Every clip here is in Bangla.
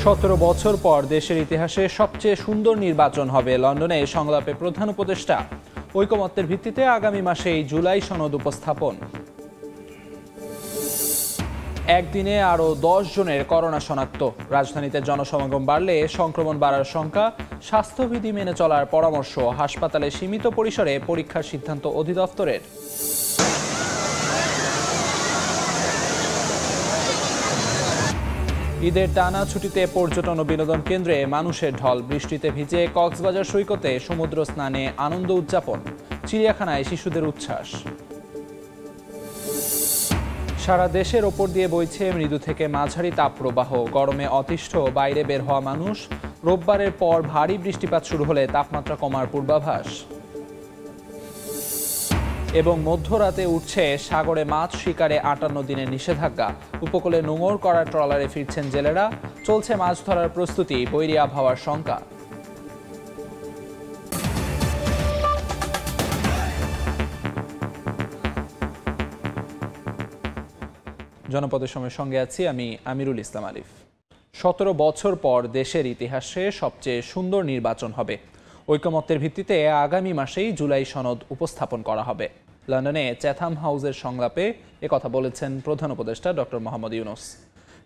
17 বছর পর দেশের ইতিহাসে সবচেয়ে সুন্দর নির্বাচন হবে লন্ডনে সংলাপে প্রধান উপদেষ্টা। ঐকমত্যের ভিত্তিতে আগামী মাসেই জুলাই সনদ উপস্থাপন। একদিনে আরও 10 জনের করোনা শনাক্ত। রাজধানীতে জনসমাগম বাড়লে সংক্রমণ বাড়ার শঙ্কা। স্বাস্থ্যবিধি মেনে চলার পরামর্শ। হাসপাতালে সীমিত পরিসরে পরীক্ষার সিদ্ধান্ত অধিদপ্তরের। ঈদের টানা ছুটিতে পর্যটন ও বিনোদন কেন্দ্রে মানুষের ঢল। বৃষ্টিতে ভিজে কক্সবাজার সৈকতে সমুদ্র স্নানে আনন্দ উদযাপন। চিড়িয়াখানায় শিশুদের উচ্ছ্বাস। সারা দেশের ওপর দিয়ে বইছে মৃদু থেকে মাঝারি তাপপ্রবাহ। গরমে অতিষ্ঠ বাইরে বের হওয়া মানুষ। রোববারের পর ভারী বৃষ্টিপাত শুরু হলে তাপমাত্রা কমার পূর্বাভাস। এবং মধ্যরাতে উঠছে সাগরে মাছ শিকারে 58 দিনের নিষেধাজ্ঞা। উপকূলে নোঙর করা ট্রলারে ফিরছেন জেলেরা। চলছে মাছ ধরার প্রস্তুতি, বৈরী আবহাওয়ার শঙ্কা। জনপদের সময়ের সঙ্গে আছি আমি আমিরুল ইসলাম আলিফ। 17 বছর পর দেশের ইতিহাসে সবচেয়ে সুন্দর নির্বাচন হবে। ঐকমত্যের ভিত্তিতে আগামী মাসেই জুলাই সনদ উপস্থাপন করা হবে। লন্ডনে চ্যাথাম হাউসের সংলাপে একথা বলেছেন প্রধান উপদেষ্টা ডক্টর মোহাম্মদ ইউনূস।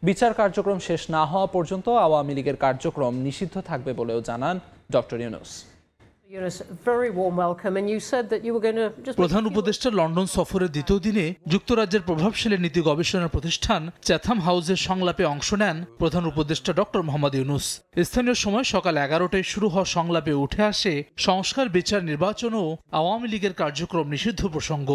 বিচার কার্যক্রম শেষ না হওয়া পর্যন্ত আওয়ামী লীগের কার্যক্রম নিষিদ্ধ থাকবে বলেও জানান ডক্টর ইউনূস। প্রধান উপদেষ্টার লন্ডন সফরের দ্বিতীয় দিনে যুক্তরাজ্যের প্রভাবশালী নীতি গবেষণা প্রতিষ্ঠান চ্যাথাম হাউসের সংলাপে অংশ নেন প্রধান উপদেষ্টা ডক্টর মোহাম্মদ ইউনূস। স্থানীয় সময় সকাল 11টায় শুরু হওয়া সংলাপে উঠে আসে সংস্কার, বিচার, নির্বাচন ও আওয়ামী লীগের কার্যক্রম নিষিদ্ধ প্রসঙ্গ।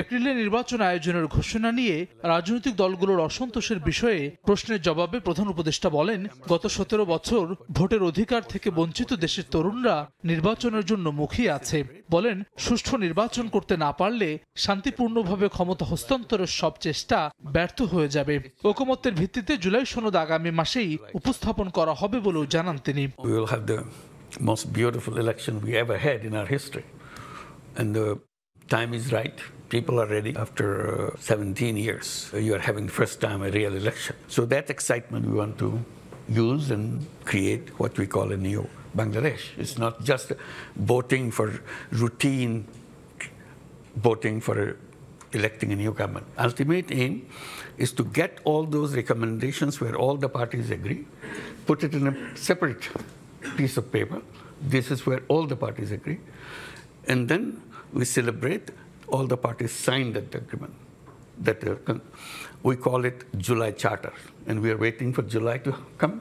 এপ্রিলে নির্বাচন আয়োজনের ঘোষণা নিয়ে রাজনৈতিক দলগুলোর অসন্তোষের বিষয়ে প্রশ্নের জবাবে প্রধান উপদেষ্টা বলেন, গত 17 বছর ভোটের অধিকার থেকে বঞ্চিত দেশের তরুণরা নির্বাচনের জন্য মুখিয়ে আছে। বলেন, সুষ্ঠু নির্বাচন করতে না পারলে শান্তিপূর্ণভাবে ক্ষমতা হস্তান্তরের সব চেষ্টা ব্যর্থ হয়ে যাবে। ঐকমত্যের ভিত্তিতে জুলাই সনদ আগামী মাসেই উপস্থাপন করা হবে বলেও জানান তিনি। Most beautiful election we ever had in our history, and the time is right. People are ready. After 17 years you are having the first time a real election, so that excitement we want to use and create what we call a new Bangladesh. It's not just voting for routine voting for electing a new government. Ultimate aim is to get all those recommendations where all the parties agree, put it in a separate piece of paper. This is where all the parties agree, and then we celebrate all the parties signed that agreement. We call it July Charter, and we are waiting for July to come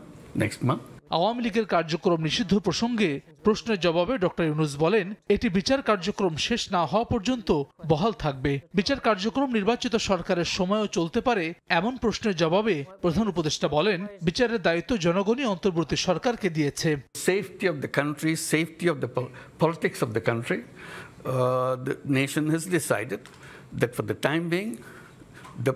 next month. Awami লীগের কার্যক্রম নিষিদ্ধ প্রসঙ্গে প্রশ্নের জবাবে ডক্টর ইউনূস বলেন, এটি বিচার কার্যক্রম শেষ না হওয়া পর্যন্ত বহাল থাকবে। বিচার কার্যক্রম নির্বাচিত সরকারের সময়ও চলতে পারে এমন প্রশ্নের জবাবে প্রধান উপদেষ্টা বলেন, বিচারের দায়িত্ব জনগণই অন্তর্বর্তী সরকারকে দিয়েছে। Safety of the country, safety of the politics of the country, the nation has decided that for the time being, the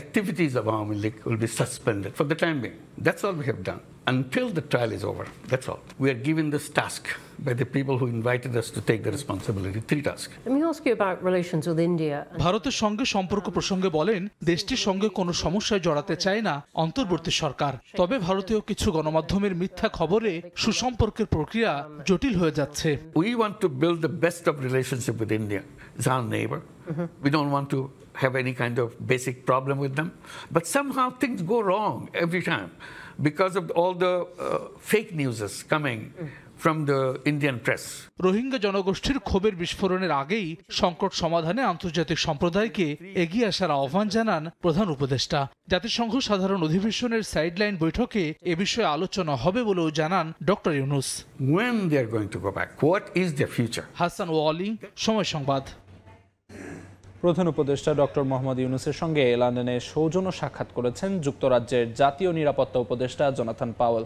activities of Awami League will be suspended for the time being. That's all we have done until the trial is over. That's all. We are given this task by the people who invited us to take the responsibility. 3 tasks. Let me ask you about relations with India. ভারতের সঙ্গে সম্পর্ক প্রসঙ্গে বলেন, দেশটির সঙ্গে কোনো সমস্যায় জড়াতে চায় না অন্তর্বর্তী সরকার। তবে ভারতীয় কিছু গণমাধ্যমের মিথ্যা খবরে সুসম্পর্কের প্রক্রিয়া জটিল হয়ে যাচ্ছে। We want to build the best of relationship with India. It's our neighbor. We don't want to have any kind of basic problem with them. But somehow things go wrong every time because of all the fake news is coming from the Indian press. Rohingya জনগোষ্ঠীর ক্ষোভের বিস্ফোরণের আগেই সংকট সমাধানে আন্তর্জাতিক সম্প্রদায়কে এগিয়ে আসার আহ্বান জানান প্রধান উপদেষ্টা। জাতিসংঘ সাধারণ অধিবেশনের সাইডলাইন বৈঠকে এ বিষয়ে আলোচনা হবে বলেও জানান doctor Yunus. When they are going to go back, what is their future? Hasan Wali, Somoy Sangbad. প্রধান উপদেষ্টা ডক্টর মোহাম্মদ ইউনূসের সঙ্গে লন্ডনে সৌজন্য সাক্ষাৎ করেছেন যুক্তরাজ্যের জাতীয় নিরাপত্তা উপদেষ্টা জোনাথন পাওয়েল।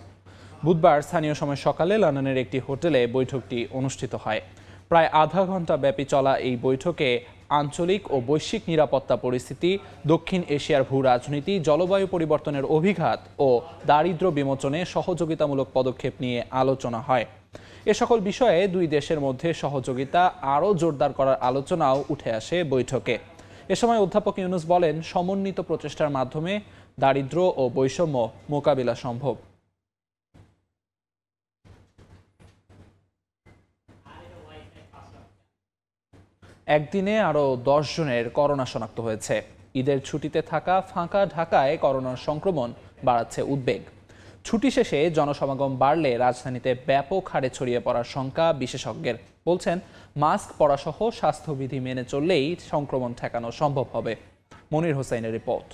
বুধবার স্থানীয় সময় সকালে লন্ডনের একটি হোটেলে বৈঠকটি অনুষ্ঠিত হয়। প্রায় আধা ঘন্টা ব্যাপী চলা এই বৈঠকে আঞ্চলিক ও বৈশ্বিক নিরাপত্তা পরিস্থিতি, দক্ষিণ এশিয়ার ভূ রাজনীতি, জলবায়ু পরিবর্তনের অভিঘাত ও দারিদ্র্য বিমোচনে সহযোগিতামূলক পদক্ষেপ নিয়ে আলোচনা হয়। এ সকল বিষয়ে দুই দেশের মধ্যে সহযোগিতা আরও জোরদার করার আলোচনাও উঠে আসে বৈঠকে। এ সময় অধ্যাপক ইউনূস বলেন, সমন্বিত প্রচেষ্টার মাধ্যমে দারিদ্র্য ও বৈষম্য মোকাবিলা সম্ভব। একদিনে আরও 10 জনের করোনা শনাক্ত হয়েছে। ঈদের ছুটিতে থাকা ফাঁকা ঢাকায় করোনার সংক্রমণ বাড়াচ্ছে উদ্বেগ। ছুটি শেষে জনসমাগম বাড়লে রাজধানীতে ব্যাপক হারে ছড়িয়ে পড়ার শঙ্কা বিশেষজ্ঞের। বলছেন, মাস্ক পরাসহ স্বাস্থ্যবিধি মেনে চললেই সংক্রমণ ঠেকানো সম্ভব হবে। মনির হোসেনের রিপোর্ট।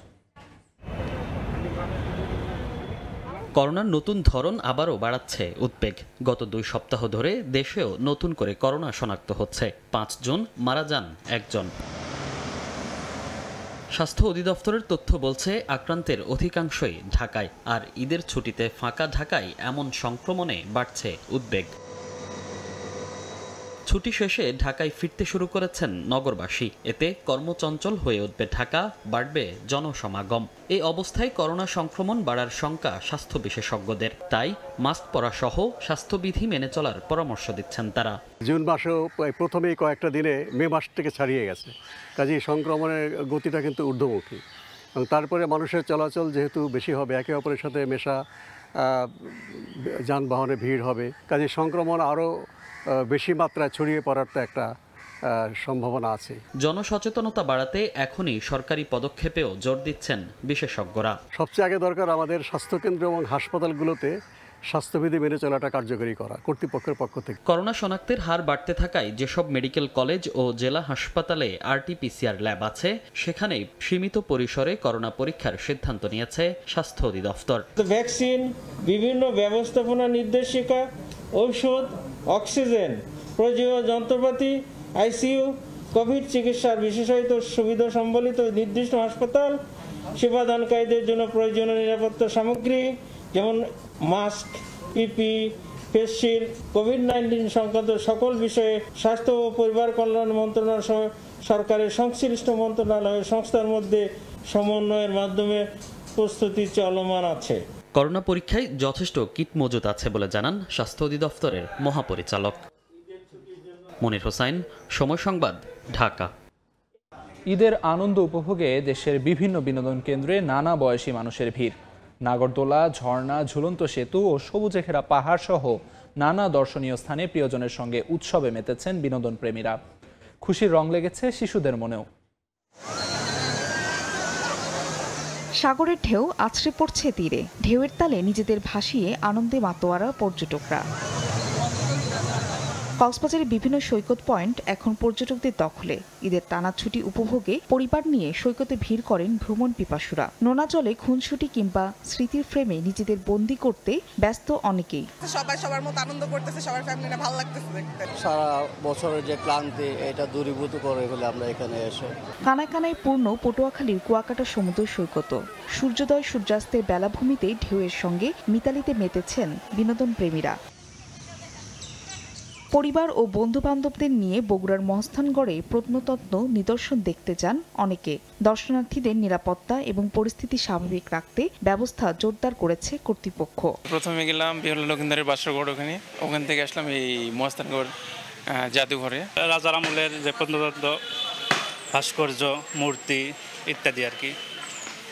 করোনার নতুন ধরন আবারও বাড়াচ্ছে উদ্বেগ। গত 2 সপ্তাহ ধরে দেশেও নতুন করে করোনা শনাক্ত হচ্ছে। 5 জন মারা যান 1 জন। স্বাস্থ্য অধিদপ্তরের তথ্য বলছে, আক্রান্তের অধিকাংশই ঢাকায়। আর ঈদের ছুটিতে ফাঁকা ঢাকায় এমন সংক্রমণে বাড়ছে উদ্বেগ। ছুটি শেষে ঢাকায় ফিরতে শুরু করেছেন নগরবাসী। এতে কর্মচঞ্চল হয়ে উঠবে ঢাকা, বাড়বে জনসমাগম। এই অবস্থায় করোনা সংক্রমণ বাড়ার শঙ্কা স্বাস্থ্য বিশেষজ্ঞদের। তাই মাস্ক পরা সহ স্বাস্থ্যবিধি মেনে চলার পরামর্শ দিচ্ছেন তারা। জুন মাসেও প্রথমেই কয়েকটা দিনে মে মাস থেকে ছাড়িয়ে গেছে, কাজেই সংক্রমণের গতিটা কিন্তু ঊর্ধ্বমুখী। এবং তারপরে মানুষের চলাচল যেহেতু বেশি হবে, একে অপরের সাথে মেশা, যানবাহনে ভিড় হবে, কাজেই সংক্রমণ আরও বেশি মাত্রায় ছড়িয়ে পড়ার তো একটা সম্ভাবনা আছে। জনসচেতনতা বাড়াতে এখনই সরকারি পদক্ষেপেও জোর দিচ্ছেন বিশেষজ্ঞরা। সবচেয়ে আগে দরকার আমাদের স্বাস্থ্যকেন্দ্র এবং হাসপাতালগুলোতে স্বাস্থ্যবিধি মেনে চলাটা কার্যকরী করা কর্তৃপক্ষের পক্ষ থেকে। করোনা শনাক্তের হার বাড়তে থাকায় যেসব মেডিকেল কলেজ ও জেলা হাসপাতালে RT-PCR ল্যাব আছে, সেখানে সীমিত পরিসরে করোনা পরীক্ষার সিদ্ধান্ত নিয়েছে স্বাস্থ্য অধিদপ্তর। ভ্যাকসিন, বিভিন্ন ব্যবস্থাপনা নির্দেশিকা, ঔষধ, অক্সিজেন, প্রয়োজনীয় যন্ত্রপাতি, ICU, কোভিড চিকিৎসার বিশেষায়িত সুবিধা সম্বলিত নির্দিষ্ট হাসপাতাল, সেবাদানকারীদের জন্য প্রয়োজনীয় নিরাপত্তা সামগ্রী যেমন mask, PPE, face shield, COVID-19 সংক্রান্ত সকল বিষয়ে স্বাস্থ্য ও পরিবার কল্যাণ মন্ত্রণালয় সহ সরকারের সংশ্লিষ্ট মন্ত্রণালয় সংস্থার মধ্যে সমন্বয়ের মাধ্যমে প্রস্তুতি চলমান আছে। করোনা পরীক্ষায় যথেষ্ট কিট মজুত আছে বলে জানান স্বাস্থ্য অধিদপ্তরের মহাপরিচালক। মনির হোসেন, সময় সংবাদ, ঢাকা। ঈদের আনন্দ উপভোগে দেশের বিভিন্ন বিনোদন কেন্দ্রে নানা বয়সী মানুষের ভিড়। নাগরদোলা, ঝর্ণা, ঝুলন্ত সেতু ও সবুজে ঘেরা পাহাড় সহ নানা দর্শনীয় স্থানে প্রিয়জনের সঙ্গে উৎসবে মেতেছেন বিনোদন প্রেমীরা। খুশির রং লেগেছে শিশুদের মনেও। সাগরের ঢেউ আছড়ে পড়ছে তীরে, ঢেউয়ের তালে নিজেদের ভাসিয়ে আনন্দে মাতোয়ারা পর্যটকরা। কক্সবাজারের বিভিন্ন সৈকত পয়েন্ট এখন পর্যটকদের দখলে। ঈদের টানা ছুটি উপভোগে পরিবার নিয়ে সৈকতে ভিড় করেন ভ্রমণ পিপাসুরা। নোনা জলে খুনসুটি কিংবা স্মৃতির ফ্রেমে নিজেদের বন্দী করতে ব্যস্ত অনেকেই। সবাই সবার মতো আনন্দ করতেছে, সবার ফ্যামিলিটা ভালো লাগতেছে দেখতে। সারা বছরের যে ক্লান্তি এটা দূরীভূত করে ফেলে আমরা এখানে এসে। কানায় কানায় পূর্ণ পটুয়াখালীর কুয়াকাটা সমুদ্র সৈকত। সূর্যোদয় সূর্যাস্তের বেলাভূমিতে ঢেউয়ের সঙ্গে মিতালিতে মেতেছেন বিনোদন প্রেমীরা। পরিবার ও বন্ধু বান্ধবদের নিয়ে বগুড়ার মহস্থানগড়ে প্রত্নতত্ত্ব নিদর্শন দেখতে যান অনেকে। দর্শনার্থীদের নিরাপত্তা এবং পরিস্থিতি স্বাভাবিক রাখতে ব্যবস্থা জোরদার করেছে কর্তৃপক্ষ। প্রথমে গেলাম বিহল লক্ষিন্দারের বাসরগড়, ওখান থেকে আসলাম এই মহস্থানগড় জাদুঘরে। রাজার আমলের যে প্রত্নতত্ত্ব, ভাস্কর্য, মূর্তি ইত্যাদি আর কি,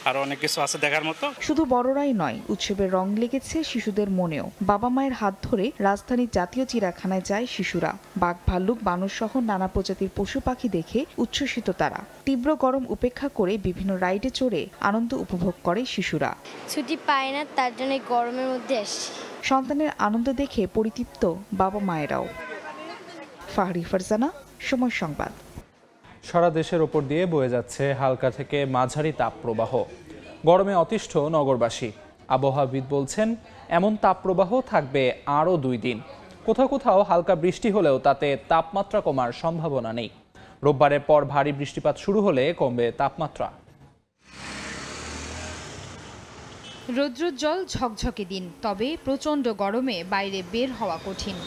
আরো অনেক কিছু আছে দেখার মতো। শুধু বড়রাই নয়, উৎসবের রং লেগেছে শিশুদের মনেও। বাবা মায়ের হাত ধরে রাজধানীর জাতীয় চিড়িয়াখানায় যায় শিশুরা। বাঘ, ভাল্লুক, বানর সহ নানা প্রজাতির পশু পাখি দেখে উচ্ছ্বসিত তারা। তীব্র গরম উপেক্ষা করে বিভিন্ন রাইডে চড়ে আনন্দ উপভোগ করে শিশুরা। ছুটি পায় না, তার জন্য গরমের মধ্যে আসি। সন্তানের আনন্দ দেখে পরিতৃপ্ত বাবা মায়েরাও। ফাহরি ফারজানা, সময় সংবাদ। সারা দেশের ওপর দিয়ে বয়ে যাচ্ছে হালকা থেকে মাঝারি তাপপ্রবাহ। গরমে অতিষ্ঠ নগরবাসী। আবহাওয়াবিদ বলছেন, এমন তাপপ্রবাহ থাকবে আরও 2 দিন। কোথাও কোথাও হালকা বৃষ্টি হলেও তাতে তাপমাত্রা কমার সম্ভাবনা নেই। রোববারের পর ভারী বৃষ্টিপাত শুরু হলে কমবে তাপমাত্রা। রৌদ্রোজ্জ্বল ঝকঝকে দিন, তবে প্রচণ্ড গরমে বাইরে বের হওয়া কঠিন।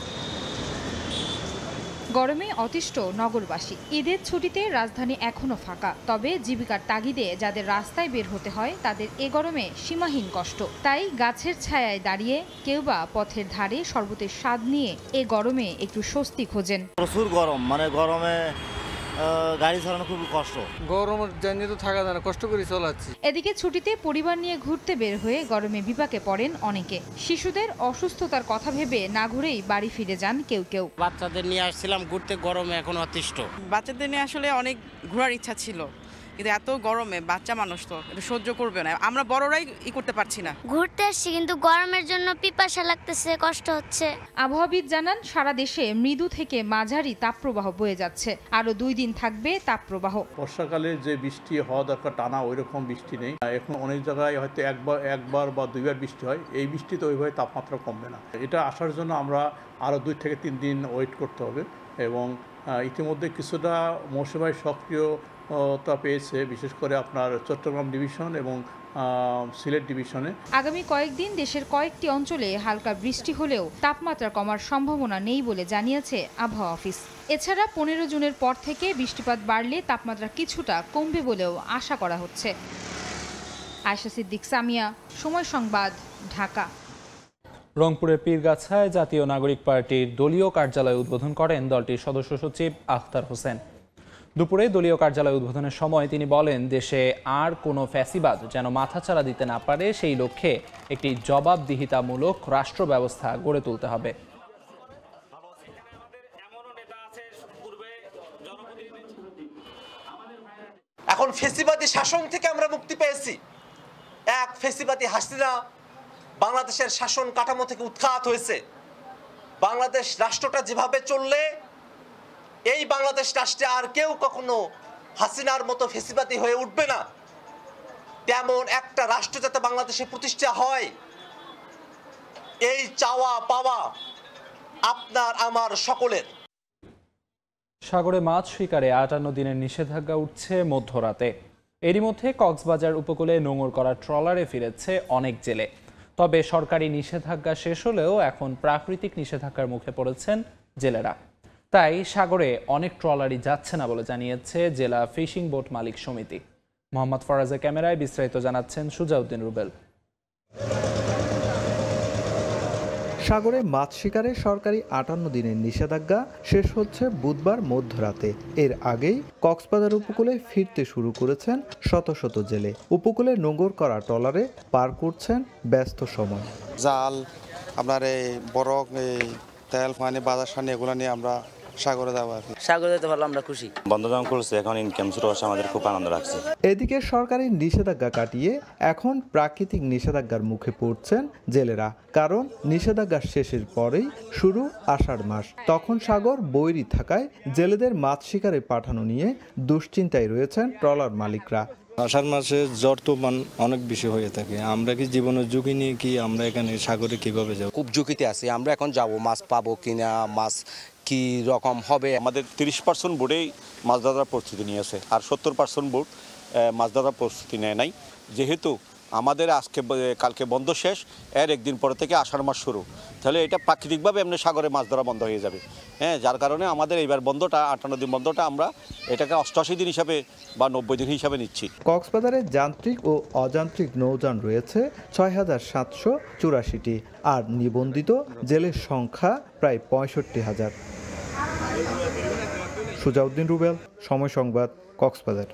গরমে অতিষ্ঠ নগরবাসী। ঈদের ছুটিতে রাজধানী এখনো ফাঁকা, তবে জীবিকার তাগিদে যাদের রাস্তায় বের হতে হয় তাদের এ গরমে সীমাহীন কষ্ট। তাই গাছের ছায়ায় দাঁড়িয়ে কেউ বা পথের ধারে শরবতের স্বাদ নিয়ে এ গরমে একটু স্বস্তি খোঁজেন। প্রচুর গরম, মানে গরমে গাড়ি চালানো খুব কষ্ট। গরমের জানি তো থাকা যায় না, কষ্ট করে চলাচ্ছি। এদিকে ছুটিতে পরিবার নিয়ে ঘুরতে বের হয়ে গরমে বিপাকে পড়েন অনেকে। শিশুদের অসুস্থতার কথা ভেবে না ঘুরেই বাড়ি ফিরে যান কেউ কেউ। বাচ্চাদের নিয়ে আসছিলাম ঘুরতে, গরমে এখন অতিষ্ঠ। বাচ্চাদের নিয়ে আসলে অনেক ঘোরার ইচ্ছা ছিল, কিন্তু এত গরমে বাচ্চা মানুষ তো এটা সহ্য করবে না, আমরা বড়রাই করতে পারছি না। ঘুরতে আসছি কিন্তু গরমের জন্য পিপাসা লাগতেছে, কষ্ট হচ্ছে। আবহাওয়াবিদ জানান সারা দেশে মৃদু থেকে মাঝারি তাপপ্রবাহ বয়ে যাচ্ছে, আরো 2 দিন থাকবে তাপপ্রবাহ। বর্ষাকালে যে বৃষ্টি হওয়া দরকার টানা ওই রকম বৃষ্টি নেই। এখন অনেক জায়গায় হয়তো একবার বা 2বার বৃষ্টি হয়, এই বৃষ্টিতে ওইভাবে তাপমাত্রা কমবে না। এটা আসার জন্য আমরা আরও 2 থেকে 3 দিন ওয়েট করতে হবে এবং ইতিমধ্যে কিছুটা মৌসুমী সক্রিয়তা পেয়েছে, বিশেষ করে আপনার চট্টগ্রাম ডিভিশন এবং সিলেট ডিভিশনে। আগামী কয়েকদিন দেশের কয়েকটি অঞ্চলে হালকা বৃষ্টি হলেও তাপমাত্রা কমার সম্ভাবনা নেই বলে জানিয়েছে আবহাওয়া অফিস। এছাড়া 15 জুনের পর থেকে বৃষ্টিপাত বাড়লে তাপমাত্রা কিছুটা কমবে বলেও আশা করা হচ্ছে। আয়েশা সিদ্দিক, সামিয়া, সময় সংবাদ, ঢাকা। রংপুরের পীরগাছায় জাতীয় নাগরিক পার্টির দলীয় কার্যালয় উদ্বোধন করেন দলটির সদস্য সচিব আখতার হোসেন। দুপুরে দলীয় কার্যালয় উদ্বোধনের সময় তিনি বলেন, দেশে আর কোনো ফ্যাসিবাদ যেন মাথাচাড়া দিতে না পারে, সেই লক্ষ্যে একটি জবাবদিহিতামূলক রাষ্ট্র ব্যবস্থা গড়ে তুলতে হবে। এখন ফ্যাসিবাদী শাসন থেকে আমরা মুক্তি পেয়েছি। এক ফ্যাসিবাদী হাসিনা বাংলাদেশের শাসন কাঠামো থেকে উৎখাত হয়েছে। বাংলাদেশ রাষ্ট্রটা যেভাবে চললে এই বাংলাদেশ রাষ্ট্রে আর কেউ কখনো হাসিনার মতো ফ্যাসিবাদী হয়ে উঠবে না, তেমন একটা রাষ্ট্র যাতে বাংলাদেশে প্রতিষ্ঠা হয়, এই চাওয়া পাওয়া আপনার আমার সকলের। সাগরে মাছ শিকারে 58 দিনের নিষেধাজ্ঞা উঠছে মধ্যরাতে। এরই মধ্যে কক্সবাজার উপকূলে নোঙর করা ট্রলারে ফিরেছে অনেক জেলে। তবে সরকারি নিষেধাজ্ঞা শেষ হলেও এখন প্রাকৃতিক নিষেধাজ্ঞার মুখে পড়েছেন জেলেরা। তাই সাগরে অনেক ট্রলারই যাচ্ছে না বলে জানিয়েছে জেলা ফিশিং বোট মালিক সমিতি। মোহাম্মদ ফরাজের ক্যামেরায় বিস্তারিত জানাচ্ছেন সুজাউদ্দিন রুবেল। সাগরে মাছ শিকারে সরকারি 58 দিনের নিষেধাজ্ঞা শেষ হচ্ছে বুধবার মধ্যরাতে। এর আগেই কক্সবাজার উপকূলে ফিরতে শুরু করেছেন শত শত জেলে। উপকূলে নোঙর করা ট্রলারে পার করছেন ব্যস্ত সময়। জাল, আপনার এই বরফ, এই তেল, পানি, বাজার সানি এগুলো নিয়ে আমরা সাগরে যাবো আর কি। সাগরে যেতে পারলে আমরা খুশি। বন্ধ যখন করছে এখন ইনকাম শুরু হচ্ছে, আমাদের খুব আনন্দ লাগছে। এদিকে সরকারি নিষেধাজ্ঞা কাটিয়ে এখন প্রাকৃতিক নিষেধাজ্ঞার মুখে পড়ছেন জেলেরা। কারণ নিষেধাজ্ঞা শেষের পরেই শুরু আষাঢ় মাস। তখন সাগর বৈরী থাকায় জেলেদের মাছ শিকারে পাঠানো নিয়ে দুশ্চিন্তায় রয়েছেন ট্রলার মালিকরা। আষাঢ় মাসে জ্বর তুফান অনেক বেশি হয়ে থাকে। আমরা কি জীবনের ঝুঁকি নিয়ে কি আমরা এখানে সাগরে কিভাবে যাব? খুব ঝুঁকিতে আছি আমরা। এখন যাব, মাছ পাবো কিনা, মাছ কি রকম হবে। আমাদের 30% বোটেই মাছ ধরার প্রস্তুতি নিয়েছে, আর 70% বোট মাছ ধরার প্রস্তুতি নেয় নাই। যেহেতু আমাদের কালকে বন্ধ শেষ, এর একদিন পরে থেকে আষাঢ় মাস শুরু, তাহলে এটা প্রাকৃতিকভাবে এমনি সাগরে মাছ ধরা বন্ধ হয়ে যাবে। যার কারণে আমাদের এইবার বন্ধটা 58 দিন বন্ধটা আমরা এটাকে 88 দিন হিসাবে বা 90 দিন হিসাবে নিচ্ছি। কক্সবাজারে যান্ত্রিক ও অযান্ত্রিক নৌযান রয়েছে 6784টি, আর নিবন্ধিত জেলের সংখ্যা প্রায় 65,000। সুজাউদ্দিন রুবেল, সময় সংবাদ, কক্সবাজার।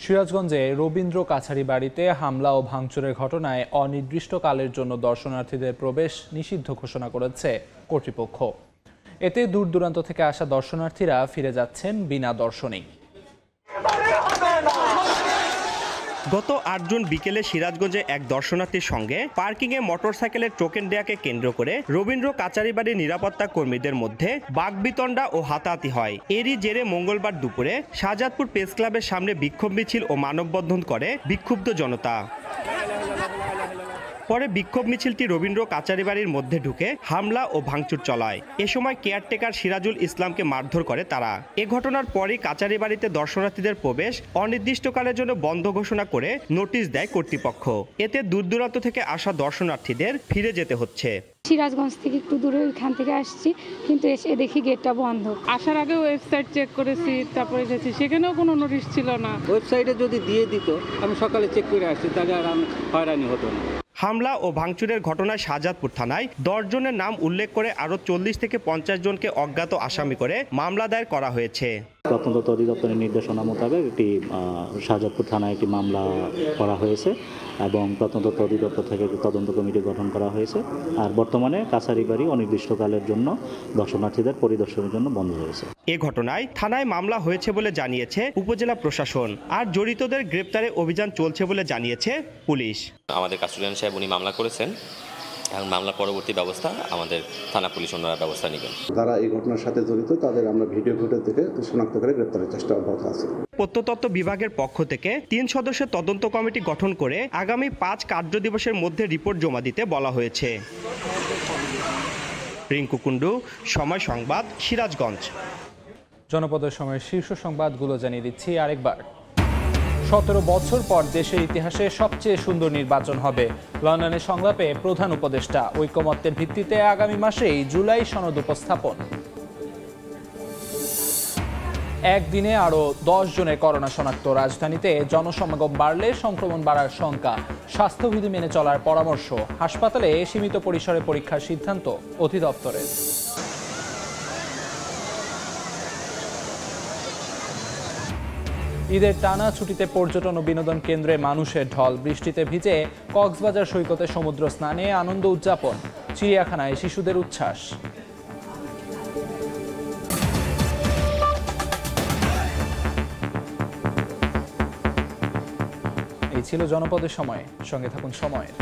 সিরাজগঞ্জে রবীন্দ্র কাছারি বাড়িতে হামলা ও ভাঙচুরের ঘটনায় অনির্দিষ্টকালের জন্য দর্শনার্থীদের প্রবেশ নিষিদ্ধ ঘোষণা করেছে কর্তৃপক্ষ। এতে দূর দূরান্ত থেকে আসা দর্শনার্থীরা ফিরে যাচ্ছেন বিনা দর্শনেই। গত 8 জুন বিকেলে সিরাজগঞ্জে এক দর্শনার্থীর সঙ্গে পার্কিংয়ে মোটরসাইকেলের টোকেন দেয়াকে কেন্দ্র করে রবীন্দ্র কাচারি বাড়ির নিরাপত্তা কর্মীদের মধ্যে বাকবিতণ্ডা ও হাতাহাতি হয়। এরই জেরে মঙ্গলবার দুপুরে শাহজাদপুর প্রেস ক্লাবের সামনে বিক্ষোভ মিছিল ও মানববন্ধন করে বিক্ষুব্ধ জনতা। পরে বিক্ষোভ মিছিলটি রবীন্দ্র কাচারি বাড়ির মধ্যে ঢুকে হামলা ও ভাঙচুর চলায়। এ সময় কেয়ারটেকার সিরাজুল ইসলামকে মারধর করে তারা। এ ঘটনার পরই কাচারি বাড়িতে দর্শনার্থীদের প্রবেশ অনির্দিষ্টকালের জন্য বন্ধ ঘোষণা করে নোটিশ দেয় কর্তৃপক্ষ। এতে দূর দূরান্ত থেকে আসা দর্শনার্থীদের ফিরে যেতে হচ্ছে। সিরাজগঞ্জ থেকে একটু দূরে ওইখান থেকে আসছি, কিন্তু এসে দেখি গেটটা বন্ধ। আসার আগে ওয়েবসাইট চেক করেছি, তারপরে এসেছি, সেখানেও কোনো নোটিশ ছিল না। ওয়েবসাইটে যদি দিয়ে দিত, আমি সকালে চেক করে আসছি, তাহলে আর হয়রানি হতো না। হামলা ও ভাঙচুরের ঘটনায় শাহজাদপুর থানায় 10 জনের নাম উল্লেখ করে আরও 40 থেকে 50 জনকে অজ্ঞাত আসামি করে মামলা দায়ের করা হয়েছে। প্রত্নতত্ত্ব অধিদপ্তরের নির্দেশনা মোতাবেক একটি শাহজাদপুর থানায় একটি মামলা করা হয়েছে এবং প্রত্নতত্ত্ব অধিদপ্তর থেকে একটি তদন্ত কমিটি গঠন করা হয়েছে। আর বর্তমানে কাছারি বাড়ি অনির্দিষ্টকালের জন্য দর্শনার্থীদের পরিদর্শনের জন্য বন্ধ হয়েছে। এ ঘটনায় থানায় মামলা হয়েছে বলে জানিয়েছে উপজেলা প্রশাসন, আর জড়িতদের গ্রেপ্তারে অভিযান চলছে বলে জানিয়েছে পুলিশ। আমাদের কাস্টোডিয়ান সাহেব উনি মামলা করেছেন এবং মামলা পরবর্তী ব্যবস্থা আমাদের থানা পুলিশ অন্যরা ব্যবস্থা নেবেন। যারা এই ঘটনার সাথে জড়িত তাদের আমরা ভিডিও ফুটেজ থেকে শনাক্ত করে গ্রেপ্তারের চেষ্টা অব্যাহত আছে। প্রত্নতত্ত্ব বিভাগের পক্ষ থেকে 3 সদস্যের তদন্ত কমিটি গঠন করে আগামী 5 কার্য দিবসের মধ্যে রিপোর্ট জমা দিতে বলা হয়েছে। রিঙ্কু কুন্ডু, সময় সংবাদ, সিরাজগঞ্জ। জনপদের সময়ের শীর্ষ সংবাদগুলো জানিয়ে দিচ্ছি আরেকবার। 17 বছর পর দেশের ইতিহাসে সবচেয়ে সুন্দর নির্বাচন হবে। লন্ডনে সংলাপে প্রধান উপদেষ্টা। ঐকমত্যের ভিত্তিতে আগামী মাসেই জুলাই সনদ উপস্থাপন। একদিনে আরও 10 জনের করোনা শনাক্ত। রাজধানীতে জনসমাগম বাড়লে সংক্রমণ বাড়ার শঙ্কা। স্বাস্থ্যবিধি মেনে চলার পরামর্শ। হাসপাতালে সীমিত পরিসরে পরীক্ষার সিদ্ধান্ত অধিদপ্তরের। ঈদের টানা ছুটিতে পর্যটন ও বিনোদন কেন্দ্রে মানুষের ঢল। বৃষ্টিতে ভিজে কক্সবাজার সৈকতে সমুদ্র স্নানে আনন্দ উদযাপন। চিড়িয়াখানায় শিশুদের উচ্ছ্বাস। এই ছিল জনপদের সময়। সঙ্গে থাকুন সময়ের।